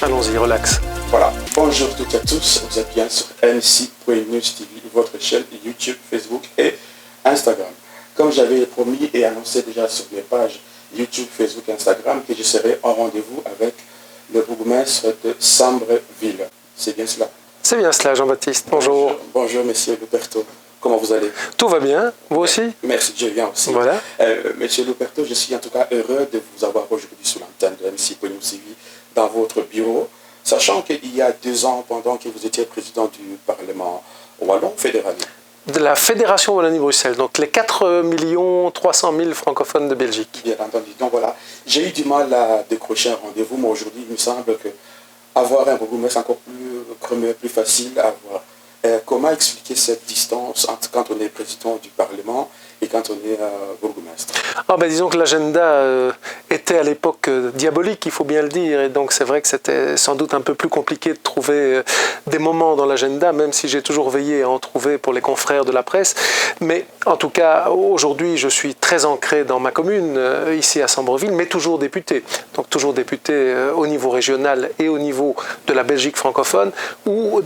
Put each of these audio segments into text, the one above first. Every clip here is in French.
Allons-y, relax. Voilà, bonjour toutes et à tous, vous êtes bien sur MC.News TV, votre chaîne YouTube, Facebook et Instagram. Comme j'avais promis et annoncé déjà sur mes pages YouTube, Facebook et Instagram, que je serai en rendez-vous avec le bourgmestre de Sambreville. C'est bien cela? C'est bien cela, Jean-Baptiste. Bonjour. Bonjour, monsieur Luperto. Comment vous allez? Tout va bien, vous aussi? Merci, je viens aussi. Voilà. Monsieur Luperto, je suis en tout cas heureux de vous avoir aujourd'hui sur l'antenne de MC.News TV dans votre bureau, sachant qu'il y a 2 ans, pendant que vous étiez président du Parlement wallon fédéral. De la Fédération Wallonie-Bruxelles, donc les 4 300 000 francophones de Belgique. Bien entendu. Donc voilà, j'ai eu du mal à décrocher un rendez-vous, mais aujourd'hui, il me semble que avoir un bourgmestre, c'est encore plus facile à avoir. Comment expliquer cette distance entre quand on est président du Parlement et quand on est bourgmestre? Disons que l'agenda était à l'époque diabolique, il faut bien le dire, et donc c'est vrai que c'était sans doute un peu plus compliqué de trouver des moments dans l'agenda, même si j'ai toujours veillé à en trouver pour les confrères de la presse. Mais en tout cas, aujourd'hui, je suis très ancré dans ma commune, ici à Sambreville, mais toujours député. Donc toujours député au niveau régional et au niveau de la Belgique francophone, où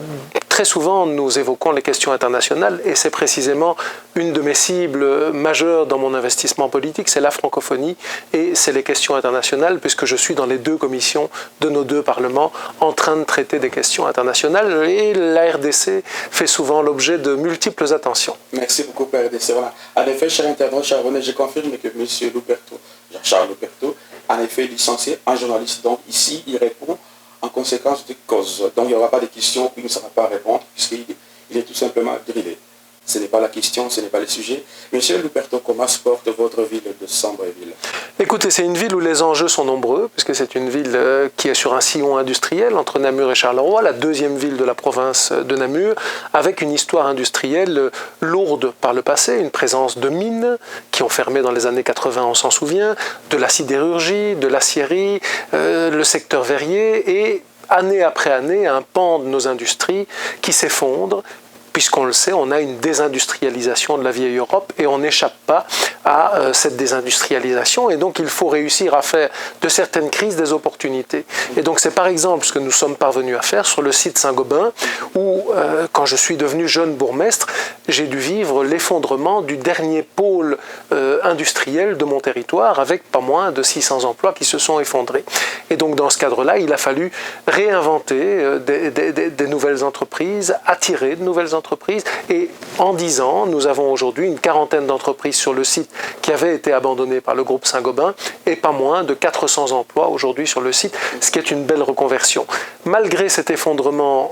très souvent nous évoquons les questions internationales, et c'est précisément une de mes cibles majeures dans mon investissement politique, c'est la francophonie et c'est les questions internationales, puisque je suis dans les 2 commissions de nos 2 parlements en train de traiter des questions internationales, et la RDC fait souvent l'objet de multiples attentions. Merci beaucoup, Père RDC. Voilà. En effet, cher internaute, cher abonné, je confirme que M. Luperto, Jean-Charles Luperto, en effet licencié en journaliste. Donc ici, il répond en conséquence de cause. Donc il n'y aura pas de questions où il ne saura pas répondre, puisqu'il est tout simplement drillé. Ce n'est pas la question, ce n'est pas le sujet. Monsieur Luperto, comment se porte votre ville de Sambreville? Écoutez, c'est une ville où les enjeux sont nombreux, puisque c'est une ville qui est sur un sillon industriel entre Namur et Charleroi, la 2e ville de la province de Namur, avec une histoire industrielle lourde par le passé, une présence de mines qui ont fermé dans les années 80, on s'en souvient, de la sidérurgie, de l'aciérie, le secteur verrier, et année après année, un pan de nos industries qui s'effondre, puisqu'on le sait, on a une désindustrialisation de la vieille Europe et on n'échappe pas à cette désindustrialisation, et donc il faut réussir à faire de certaines crises des opportunités. Et donc c'est par exemple ce que nous sommes parvenus à faire sur le site Saint-Gobain, où quand je suis devenu jeune bourgmestre, j'ai dû vivre l'effondrement du dernier pôle industriel de mon territoire, avec pas moins de 600 emplois qui se sont effondrés. Et donc dans ce cadre-là, il a fallu réinventer des nouvelles entreprises, attirer de nouvelles entreprises, et en 10 ans, nous avons aujourd'hui une 40aine d'entreprises sur le site qui avaient été abandonnées par le groupe Saint-Gobain, et pas moins de 400 emplois aujourd'hui sur le site, ce qui est une belle reconversion. Malgré cet effondrement,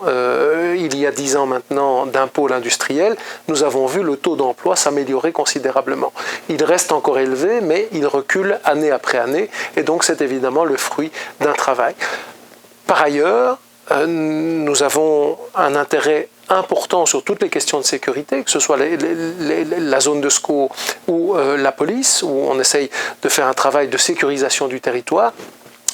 il y a 10 ans maintenant, d'un pôle industriel, nous avons vu le taux d'emploi s'améliorer considérablement. Il reste encore élevé, mais il recule année après année, et donc c'est évidemment le fruit d'un travail. Par ailleurs, nous avons un intérêt important sur toutes les questions de sécurité, que ce soit la zone de secours ou la police, où on essaye de faire un travail de sécurisation du territoire.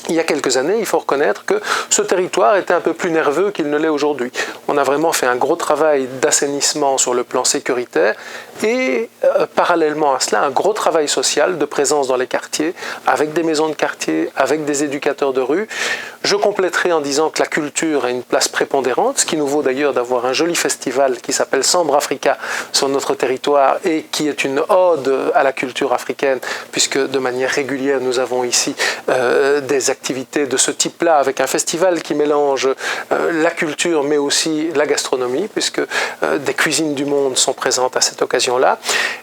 Il y a quelques années, il faut reconnaître que ce territoire était un peu plus nerveux qu'il ne l'est aujourd'hui. On a vraiment fait un gros travail d'assainissement sur le plan sécuritaire et parallèlement à cela, un gros travail social de présence dans les quartiers, avec des maisons de quartier, avec des éducateurs de rue. Je compléterai en disant que la culture a une place prépondérante, ce qui nous vaut d'ailleurs d'avoir un joli festival qui s'appelle Sambre Africa sur notre territoire et qui est une ode à la culture africaine, puisque de manière régulière, nous avons ici des activités de ce type-là, avec un festival qui mélange la culture mais aussi la gastronomie, puisque des cuisines du monde sont présentes à cette occasion-là.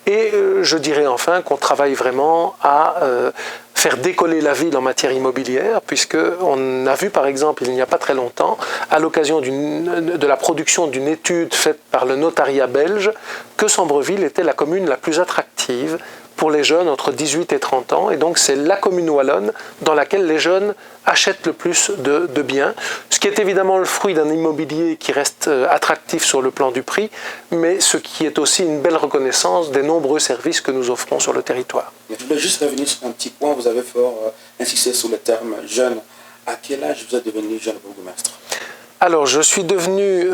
Et je dirais enfin qu'on travaille vraiment à faire décoller la ville en matière immobilière, puisqu'on a vu par exemple il n'y a pas très longtemps, à l'occasion de la production d'une étude faite par le notariat belge, que Sambreville était la commune la plus attractive pour les jeunes entre 18 et 30 ans, et donc c'est la commune wallonne dans laquelle les jeunes achètent le plus de biens, ce qui est évidemment le fruit d'un immobilier qui reste attractif sur le plan du prix, mais ce qui est aussi une belle reconnaissance des nombreux services que nous offrons sur le territoire. Je voulais juste revenir sur un petit point, vous avez fort insisté sur le terme jeune. À quel âge vous êtes devenu jeune bourgmestre? Alors, je suis devenu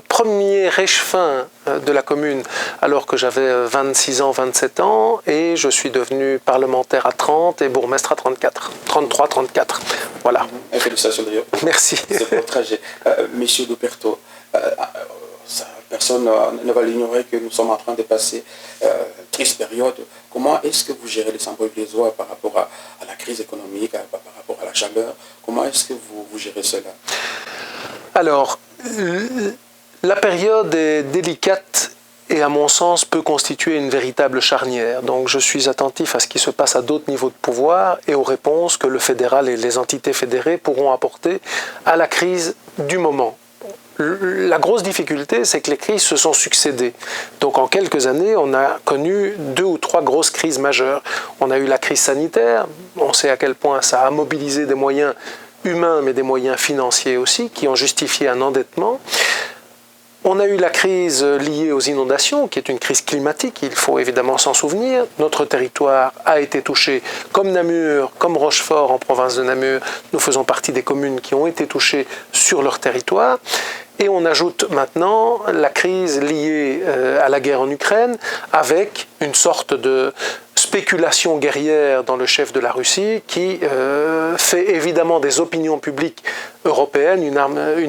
premier échevin de la commune alors que j'avais 26 ans, 27 ans, et je suis devenu parlementaire à 30 et bourgmestre à 34, 33, 34. Voilà. Félicitations d'ailleurs. Merci. C'est votre trajet. Monsieur Luperto, personne ne va l'ignorer que nous sommes en train de passer une triste période. Comment est-ce que vous gérez les Saint-Paul-Vieillois par rapport à la crise économique, par rapport à la chaleur? Comment est-ce que vous gérez cela? Alors, la période est délicate et à mon sens peut constituer une véritable charnière. Donc je suis attentif à ce qui se passe à d'autres niveaux de pouvoir et aux réponses que le fédéral et les entités fédérées pourront apporter à la crise du moment. La grosse difficulté, c'est que les crises se sont succédées. Donc en quelques années, on a connu 2 ou 3 grosses crises majeures. On a eu la crise sanitaire, on sait à quel point ça a mobilisé des moyens humains, mais des moyens financiers aussi, qui ont justifié un endettement. On a eu la crise liée aux inondations, qui est une crise climatique, il faut évidemment s'en souvenir. Notre territoire a été touché, comme Namur, comme Rochefort en province de Namur. Nous faisons partie des communes qui ont été touchées sur leur territoire. Et on ajoute maintenant la crise liée à la guerre en Ukraine, avec une sorte de spéculation guerrière dans le chef de la Russie qui fait évidemment des opinions publiques européennes une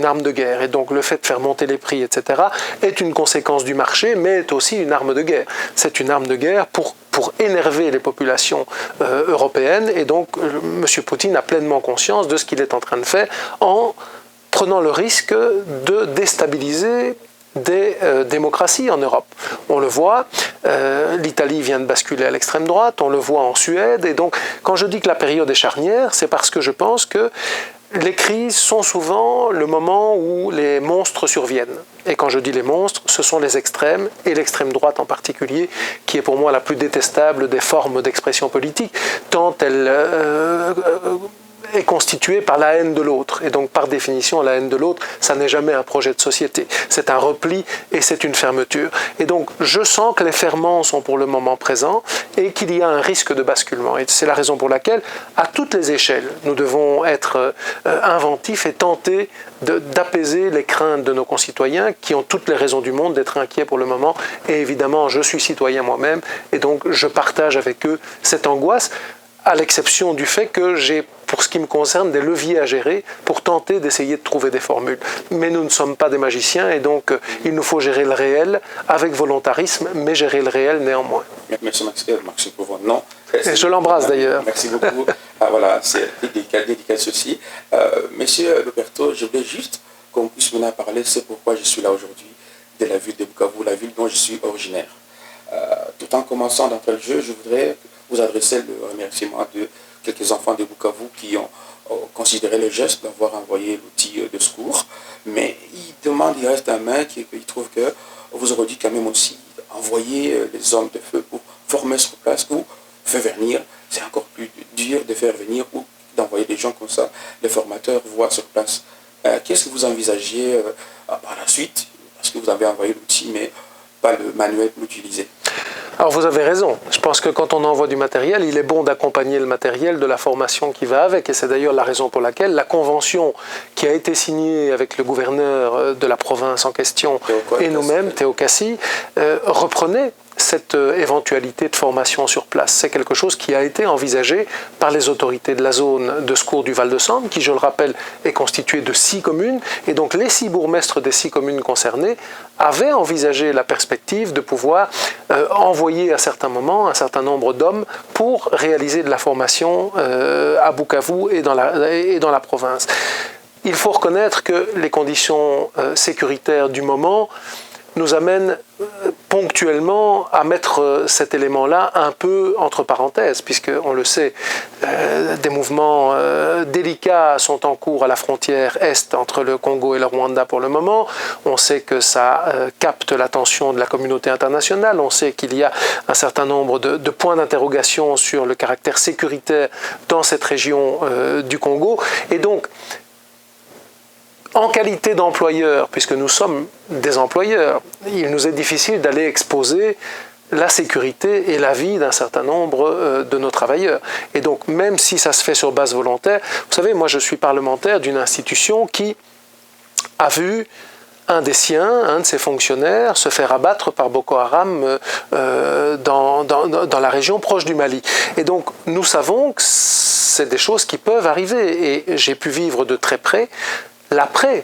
arme de guerre. Et donc le fait de faire monter les prix, etc., est une conséquence du marché, mais est aussi une arme de guerre. C'est une arme de guerre pour énerver les populations européennes. Et donc M. Poutine a pleinement conscience de ce qu'il est en train de faire en prenant le risque de déstabiliser des démocraties en Europe. On le voit, l'Italie vient de basculer à l'extrême droite, on le voit en Suède, et donc quand je dis que la période est charnière, c'est parce que je pense que les crises sont souvent le moment où les monstres surviennent. Et quand je dis les monstres, ce sont les extrêmes, et l'extrême droite en particulier, qui est pour moi la plus détestable des formes d'expression politique, tant elle est constituée par la haine de l'autre. Et donc, par définition, la haine de l'autre, ça n'est jamais un projet de société. C'est un repli et c'est une fermeture. Et donc, je sens que les ferments sont pour le moment présents et qu'il y a un risque de basculement. Et c'est la raison pour laquelle, à toutes les échelles, nous devons être inventifs et tenter d'apaiser les craintes de nos concitoyens qui ont toutes les raisons du monde d'être inquiets pour le moment. Et évidemment, je suis citoyen moi-même et donc je partage avec eux cette angoisse, à l'exception du fait que j'ai, pour ce qui me concerne, des leviers à gérer pour tenter d'essayer de trouver des formules. Mais nous ne sommes pas des magiciens et donc il nous faut gérer le réel avec volontarisme, mais gérer le réel néanmoins. Merci Maxime pour votre nom. Et je l'embrasse d'ailleurs. Merci beaucoup. Voilà, c'est dédicace ceci. Monsieur Luperto, je voulais juste qu'on puisse maintenant parler, c'est pourquoi je suis là aujourd'hui, de la ville de Bukavu, la ville dont je suis originaire. Tout en commençant d'entrée le jeu, je voudrais vous adresser le remerciement de quelques enfants de Bukavu qui ont considéré le geste d'avoir envoyé l'outil de secours, mais il reste un main qui trouve que vous aurez dû quand même aussi envoyer les hommes de feu pour former sur place ou faire venir. C'est encore plus dur de faire venir ou d'envoyer des gens comme ça, les formateurs voient sur place. Qu'est-ce que vous envisagez par la suite? Parce que vous avez envoyé l'outil, mais pas le manuel pour l'utiliser. Alors vous avez raison, je pense que quand on envoie du matériel, il est bon d'accompagner le matériel de la formation qui va avec, et c'est d'ailleurs la raison pour laquelle la convention qui a été signée avec le gouverneur de la province en question et nous-mêmes, Théo Cassi, reprenait cette éventualité de formation sur place. C'est quelque chose qui a été envisagé par les autorités de la zone de secours du Val-de-Sambre, qui, je le rappelle, est constituée de 6 communes, et donc les 6 bourgmestres des 6 communes concernées avaient envisagé la perspective de pouvoir envoyer à certains moments un certain nombre d'hommes pour réaliser de la formation à Bukavu et dans la province. Il faut reconnaître que les conditions sécuritaires du moment nous amène ponctuellement à mettre cet élément-là un peu entre parenthèses, puisqu'on le sait, des mouvements délicats sont en cours à la frontière est entre le Congo et le Rwanda pour le moment. On sait que ça capte l'attention de la communauté internationale, on sait qu'il y a un certain nombre de points d'interrogation sur le caractère sécuritaire dans cette région du Congo, et donc en qualité d'employeur, puisque nous sommes des employeurs, il nous est difficile d'aller exposer la sécurité et la vie d'un certain nombre de nos travailleurs. Et donc, même si ça se fait sur base volontaire, vous savez, moi je suis parlementaire d'une institution qui a vu un des siens, un de ses fonctionnaires, se faire abattre par Boko Haram dans la région proche du Mali. Et donc, nous savons que c'est des choses qui peuvent arriver. Et j'ai pu vivre de très près l'après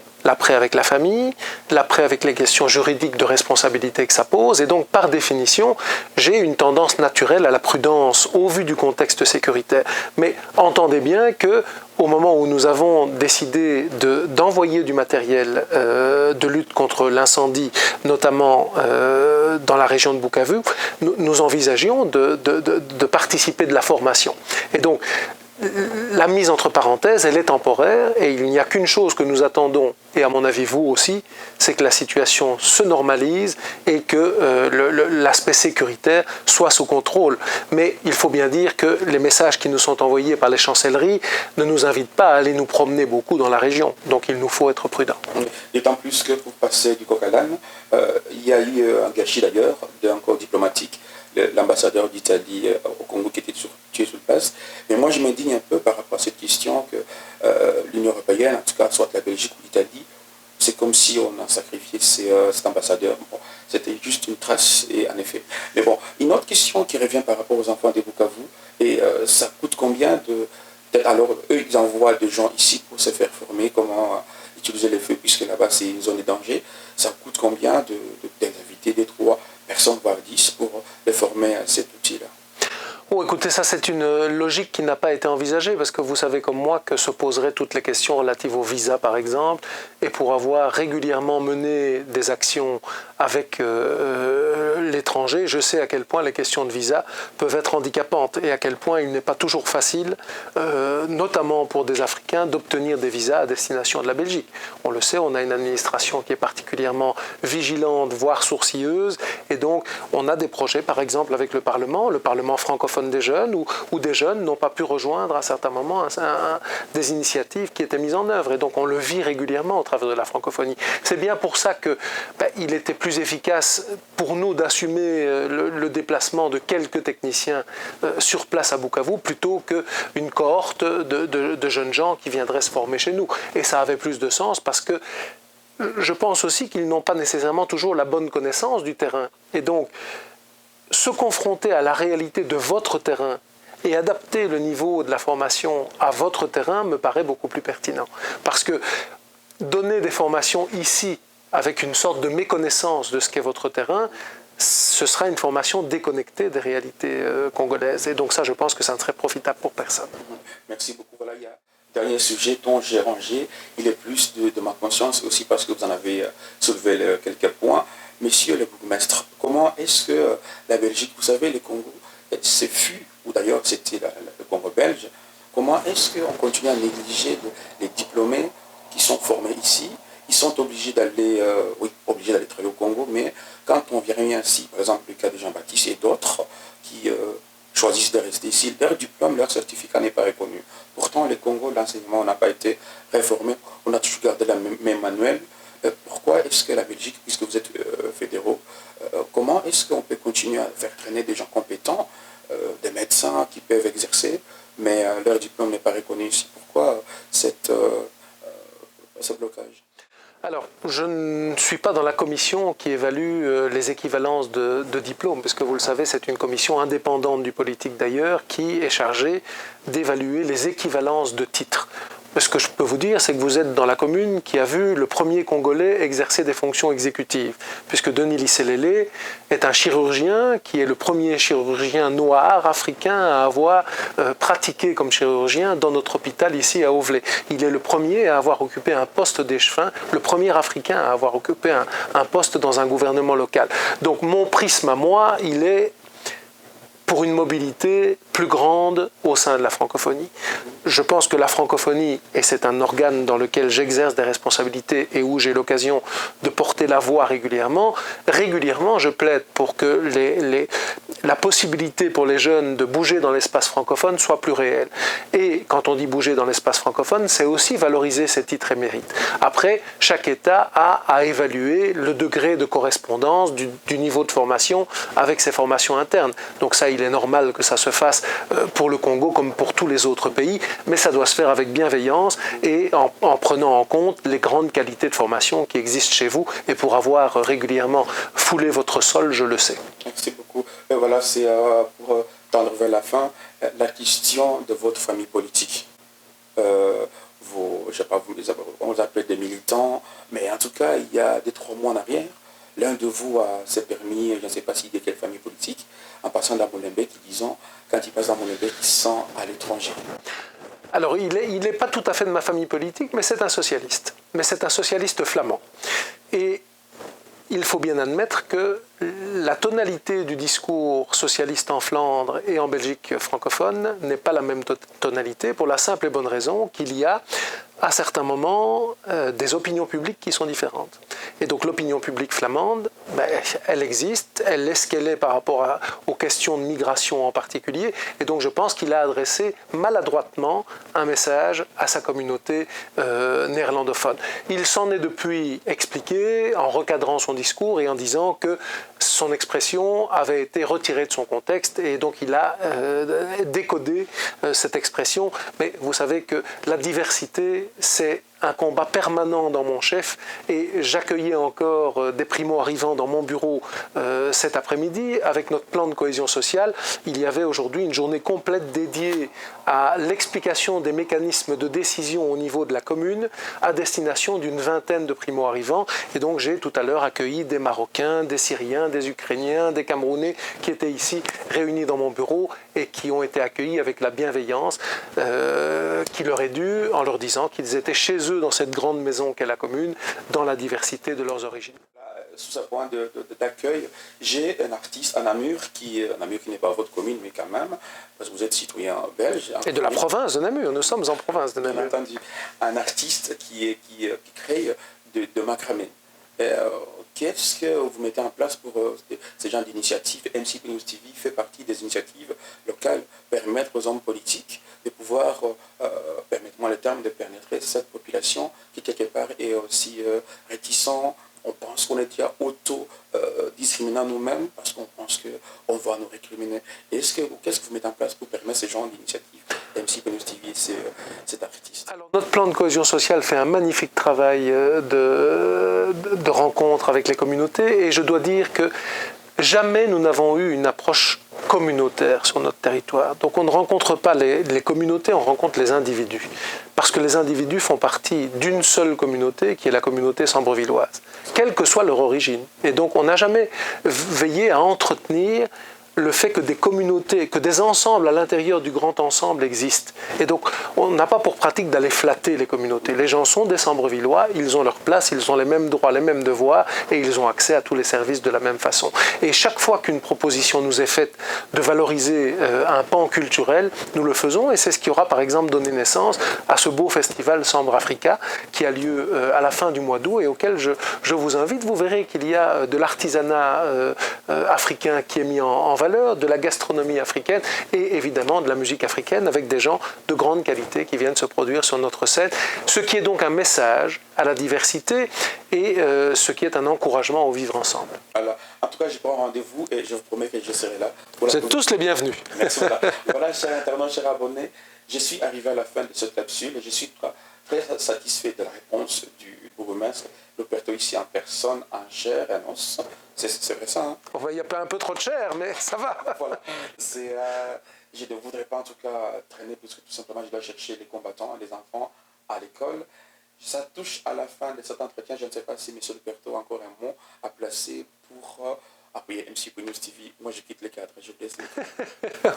avec la famille, l'après avec les questions juridiques de responsabilité que ça pose. Et donc, par définition, j'ai une tendance naturelle à la prudence au vu du contexte sécuritaire. Mais entendez bien que au moment où nous avons décidé d'envoyer du matériel de lutte contre l'incendie, notamment dans la région de Bukavu, nous envisagions de participer de la formation. Et donc, la mise entre parenthèses, elle est temporaire et il n'y a qu'une chose que nous attendons, et à mon avis vous aussi, c'est que la situation se normalise et que l'aspect sécuritaire soit sous contrôle. Mais il faut bien dire que les messages qui nous sont envoyés par les chancelleries ne nous invitent pas à aller nous promener beaucoup dans la région. Donc il nous faut être prudents. D'autant plus que pour passer du coq à l'âne, il y a eu un gâchis d'ailleurs d'un corps diplomatique, l'ambassadeur d'Italie au Congo qui était tué sur place. Mais moi, je m'indigne un peu par rapport à cette question que l'Union européenne, en tout cas, soit la Belgique ou l'Italie, c'est comme si on a sacrifié cet ambassadeur. Bon, c'était juste une trace, et en effet. Mais bon, une autre question qui revient par rapport aux enfants de Bukavu, et ça coûte combien alors, eux, ils envoient des gens ici pour se faire former, comment utiliser les feux, puisque là-bas, c'est une zone de danger. Ça coûte combien d'inviter des 3 personnes, voire 10, pour les former à cet outil-là? Oh, écoutez, ça c'est une logique qui n'a pas été envisagée parce que vous savez comme moi que se poseraient toutes les questions relatives au visa par exemple, et pour avoir régulièrement mené des actions avec l'étranger, je sais à quel point les questions de visa peuvent être handicapantes et à quel point il n'est pas toujours facile, notamment pour des Africains, d'obtenir des visas à destination de la Belgique. On le sait, on a une administration qui est particulièrement vigilante, voire sourcilleuse, et donc on a des projets par exemple avec le Parlement francophone des jeunes, où des jeunes n'ont pas pu rejoindre à certains moments des initiatives qui étaient mises en œuvre. Et donc on le vit régulièrement au travers de la francophonie. C'est bien pour ça qu'il était plus efficace pour nous d'assumer le déplacement de quelques techniciens sur place à Bukavu plutôt qu'une cohorte de jeunes gens qui viendraient se former chez nous. Et ça avait plus de sens parce que je pense aussi qu'ils n'ont pas nécessairement toujours la bonne connaissance du terrain. Et donc, se confronter à la réalité de votre terrain et adapter le niveau de la formation à votre terrain me paraît beaucoup plus pertinent. Parce que donner des formations ici avec une sorte de méconnaissance de ce qu'est votre terrain, ce sera une formation déconnectée des réalités congolaises. Et donc ça, je pense que ça ne serait profitable pour personne. Merci beaucoup. Voilà, il y a un dernier sujet dont j'ai rangé. Il est plus de ma conscience aussi parce que vous en avez soulevé quelques points. Messieurs les bourgmestres, comment est-ce que la Belgique, vous savez, le Congo, c'est fut, ou d'ailleurs c'était le Congo belge, comment est-ce qu'on continue à négliger les diplômés qui sont formés ici? Ils sont obligés d'aller travailler au Congo, mais quand on vient ainsi, par exemple le cas de Jean-Baptiste et d'autres qui choisissent de rester ici, leur diplôme, leur certificat n'est pas reconnu. Pourtant, le Congo, l'enseignement n'a pas été réformé, on a toujours gardé la même manuel. Pourquoi est-ce que la Belgique, puisque vous êtes fédéraux, comment est-ce qu'on peut continuer à faire traîner des gens compétents, des médecins qui peuvent exercer, mais leur diplôme n'est pas reconnu ici? Pourquoi ce blocage? Alors, je ne suis pas dans la commission qui évalue les équivalences de diplômes, parce que vous le savez, c'est une commission indépendante du politique d'ailleurs, qui est chargée d'évaluer les équivalences de titres. Ce que je peux vous dire, c'est que vous êtes dans la commune qui a vu le premier Congolais exercer des fonctions exécutives, puisque Denis Lisselele est un chirurgien qui est le premier chirurgien noir africain à avoir pratiqué comme chirurgien dans notre hôpital ici à Auvelais. Il est le premier à avoir occupé un poste d'échevin, le premier africain à avoir occupé un poste dans un gouvernement local. Donc mon prisme à moi, il est pour une mobilité plus grande au sein de la francophonie. Je pense que la francophonie, et c'est un organe dans lequel j'exerce des responsabilités et où j'ai l'occasion de porter la voix régulièrement, je plaide pour que la possibilité pour les jeunes de bouger dans l'espace francophone soit plus réelle. Et quand on dit bouger dans l'espace francophone, c'est aussi valoriser ses titres et mérites. Après, chaque État a à évaluer le degré de correspondance du niveau de formation avec ses formations internes. Donc ça, il est normal que ça se fasse pour le Congo comme pour tous les autres pays. mais ça doit se faire avec bienveillance et en prenant en compte les grandes qualités de formation qui existent chez vous. Et pour avoir régulièrement foulé votre sol, je le sais. Merci beaucoup. Et voilà, c'est pour tendre vers la fin, la question de votre famille politique. Je sais pas, on vous appelle des militants, mais en tout cas, il y a 3 mois en arrière, l'un de vous s'est permis, je ne sais pas s'il est de quelle famille politique, en passant dans Molenbeek, disant, quand il passe dans Molenbeek, il se sent à l'étranger. Alors, il n'est pas tout à fait de ma famille politique, mais c'est un socialiste. Mais c'est un socialiste flamand. Et il faut bien admettre que la tonalité du discours socialiste en Flandre et en Belgique francophone n'est pas la même tonalité, pour la simple et bonne raison qu'il y a à certains moments des opinions publiques qui sont différentes. Et donc l'opinion publique flamande, elle existe, elle est ce qu'elle est par rapport aux questions de migration en particulier, et donc je pense qu'il a adressé maladroitement un message à sa communauté néerlandophone. Il s'en est depuis expliqué en recadrant son discours et en disant que son expression avait été retirée de son contexte et donc il a décodé cette expression. Mais vous savez que la diversité, c'est un combat permanent dans mon chef et j'accueillais encore des primo-arrivants dans mon bureau cet après-midi. Avec notre plan de cohésion sociale, il y avait aujourd'hui une journée complète dédiée à l'explication des mécanismes de décision au niveau de la commune à destination d'une vingtaine de primo-arrivants. Et donc j'ai tout à l'heure accueilli des Marocains, des Syriens, des Ukrainiens, des Camerounais qui étaient ici réunis dans mon bureau et qui ont été accueillis avec la bienveillance qui leur est due en leur disant qu'ils étaient chez eux dans cette grande maison qu'est la commune, dans la diversité de leurs origines. Sous ce point d'accueil, j'ai un artiste à Namur qui n'est pas votre commune, mais quand même, parce que vous êtes citoyen belge. Et de la province de Namur, nous sommes en province de Namur. Bien entendu, un artiste qui crée de macramé. Qu'est-ce que vous mettez en place pour ces genres d'initiatives? MC News TV fait partie des initiatives locales, permettre aux hommes politiques de pouvoir, permettez-moi le terme, de pénétrer cette population qui quelque part est aussi réticente. On pense qu'on est déjà auto-discriminant nous-mêmes parce qu'on pense qu'on va nous récriminer. Qu'est-ce que vous mettez en place pour permettre ces genres d'initiatives? MC News TV, c'est artiste. Alors, notre plan de cohésion sociale fait un magnifique travail de rencontre avec les communautés et je dois dire que jamais nous n'avons eu une approche communautaire sur notre territoire. Donc on ne rencontre pas les communautés, on rencontre les individus. Parce que les individus font partie d'une seule communauté, qui est la communauté sambre-villoise, quelle que soit leur origine. Et donc on n'a jamais veillé à entretenir le fait que des communautés, que des ensembles à l'intérieur du grand ensemble existent. Et donc, on n'a pas pour pratique d'aller flatter les communautés. Les gens sont des Sambre-Villois, ils ont leur place, ils ont les mêmes droits, les mêmes devoirs, et ils ont accès à tous les services de la même façon. Et chaque fois qu'une proposition nous est faite de valoriser un pan culturel, nous le faisons, et c'est ce qui aura par exemple donné naissance à ce beau festival Sambre Africa, qui a lieu à la fin du mois d'août, et auquel je vous invite. Vous verrez qu'il y a de l'artisanat africain qui est mis en valeur, de la gastronomie africaine et évidemment de la musique africaine avec des gens de grande qualité qui viennent se produire sur notre scène. Ce qui est donc un message à la diversité et ce qui est un encouragement au vivre ensemble. Alors, en tout cas, je prends rendez-vous et je vous promets que je serai là. Vous êtes tous les bienvenus. Merci. Voilà, chers internautes, chers abonnés, je suis arrivé à la fin de cette capsule et je suis très satisfait de la réponse du bourgmestre Luperto ici en personne, en chair et en os. C'est vrai ça, hein? Il y a un peu trop de chair, mais ça va. Voilà. Je ne voudrais pas en tout cas traîner, puisque tout simplement je dois chercher les combattants, les enfants à l'école. Ça touche à la fin de cet entretien. Je ne sais pas si M. Luperto a encore un mot à placer pour appuyer MC News TV. Moi, je quitte les cadres. Je vous laisse.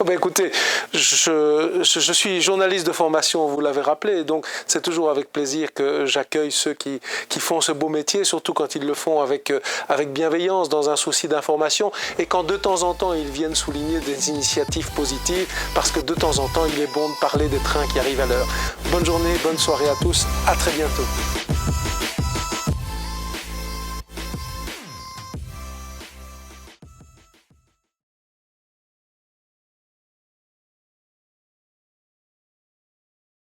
Écoutez, je suis journaliste de formation, vous l'avez rappelé, donc c'est toujours avec plaisir que j'accueille ceux qui font ce beau métier, surtout quand ils le font avec bienveillance, dans un souci d'information, et quand de temps en temps ils viennent souligner des initiatives positives, parce que de temps en temps il est bon de parler des trains qui arrivent à l'heure. Bonne journée, bonne soirée à tous, à très bientôt.